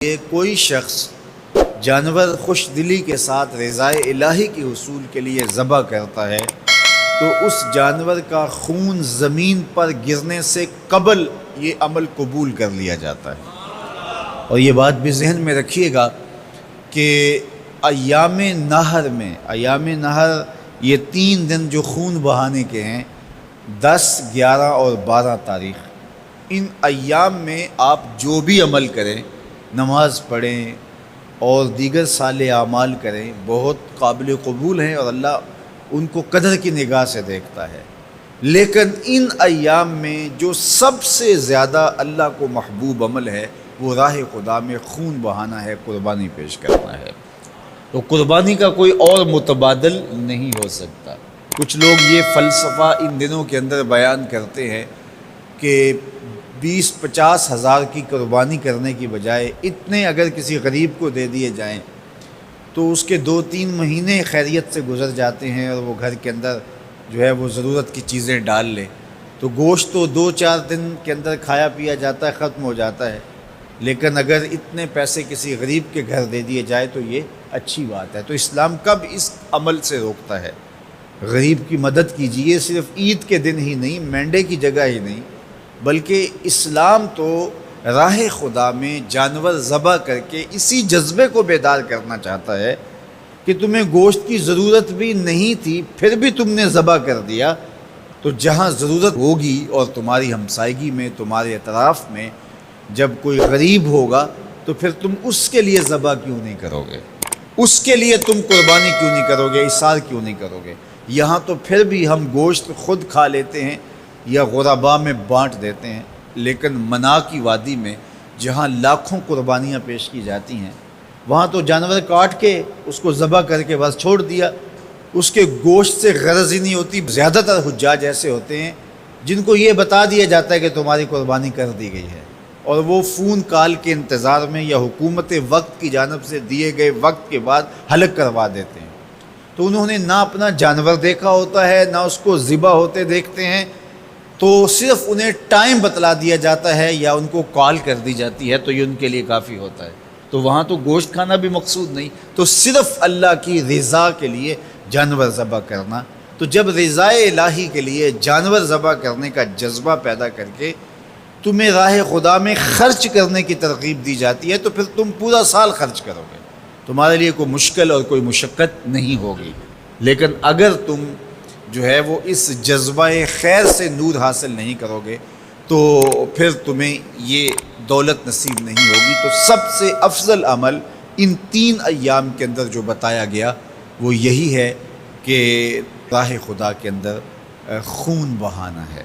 یہ کوئی شخص جانور خوش دلی کے ساتھ رضائے الہی کے حصول کے لیے ذبح کرتا ہے تو اس جانور کا خون زمین پر گرنے سے قبل یہ عمل قبول کر لیا جاتا ہے۔ اور یہ بات بھی ذہن میں رکھیے گا کہ ایام نہر یہ 3 دن جو خون بہانے کے ہیں 10، 11 اور 12 تاریخ، ان ایام میں آپ جو بھی عمل کریں، نماز پڑھیں اور دیگر صالح اعمال کریں، بہت قابل قبول ہیں اور اللہ ان کو قدر کی نگاہ سے دیکھتا ہے۔ لیکن ان ایام میں جو سب سے زیادہ اللہ کو محبوب عمل ہے وہ راہ خدا میں خون بہانا ہے، قربانی پیش کرنا ہے۔ تو قربانی کا کوئی اور متبادل نہیں ہو سکتا۔ کچھ لوگ یہ فلسفہ ان دنوں کے اندر بیان کرتے ہیں کہ 20-50 ہزار کی قربانی کرنے کی بجائے اتنے اگر کسی غریب کو دے دیے جائیں تو اس کے 2-3 مہینے خیریت سے گزر جاتے ہیں اور وہ گھر کے اندر جو ہے وہ ضرورت کی چیزیں ڈال لے تو گوشت تو 2-4 دن کے اندر کھایا پیا جاتا ہے، ختم ہو جاتا ہے۔ لیکن اگر اتنے پیسے کسی غریب کے گھر دے دیے جائے تو یہ اچھی بات ہے۔ تو اسلام کب اس عمل سے روکتا ہے؟ غریب کی مدد کیجیے، صرف عید کے دن ہی نہیں، مینڈے کی جگہ ہی نہیں، بلکہ اسلام تو راہ خدا میں جانور ذبح کر کے اسی جذبے کو بیدار کرنا چاہتا ہے کہ تمہیں گوشت کی ضرورت بھی نہیں تھی پھر بھی تم نے ذبح کر دیا، تو جہاں ضرورت ہوگی اور تمہاری ہمسائیگی میں، تمہارے اطراف میں جب کوئی غریب ہوگا تو پھر تم اس کے لیے ذبح کیوں نہیں کرو گے؟ اس کے لیے تم قربانی کیوں نہیں کرو گے؟ اِثار کیوں نہیں کرو گے؟ یہاں تو پھر بھی ہم گوشت خود کھا لیتے ہیں یا غرباء میں بانٹ دیتے ہیں، لیکن منا کی وادی میں جہاں لاکھوں قربانیاں پیش کی جاتی ہیں وہاں تو جانور کاٹ کے اس کو ذبح کر کے بس چھوڑ دیا، اس کے گوشت سے غرض ہی نہیں ہوتی۔ زیادہ تر حجاج ایسے ہوتے ہیں جن کو یہ بتا دیا جاتا ہے کہ تمہاری قربانی کر دی گئی ہے، اور وہ فون کال کے انتظار میں یا حکومت وقت کی جانب سے دیے گئے وقت کے بعد حلق کروا دیتے ہیں۔ تو انہوں نے نہ اپنا جانور دیکھا ہوتا ہے، نہ اس کو ذبح ہوتے دیکھتے ہیں، تو صرف انہیں ٹائم بتلا دیا جاتا ہے یا ان کو کال کر دی جاتی ہے تو یہ ان کے لیے کافی ہوتا ہے۔ تو وہاں تو گوشت کھانا بھی مقصود نہیں، تو صرف اللہ کی رضا کے لیے جانور ذبح کرنا۔ تو جب رضائے الہی کے لیے جانور ذبح کرنے کا جذبہ پیدا کر کے تمہیں راہ خدا میں خرچ کرنے کی ترغیب دی جاتی ہے تو پھر تم پورا سال خرچ کرو گے، تمہارے لیے کوئی مشکل اور کوئی مشقت نہیں ہوگی۔ لیکن اگر تم جو ہے وہ اس جذبہ خیر سے نور حاصل نہیں کرو گے تو پھر تمہیں یہ دولت نصیب نہیں ہوگی۔ تو سب سے افضل عمل ان 3 ایام کے اندر جو بتایا گیا وہ یہی ہے کہ راہ خدا کے اندر خون بہانا ہے۔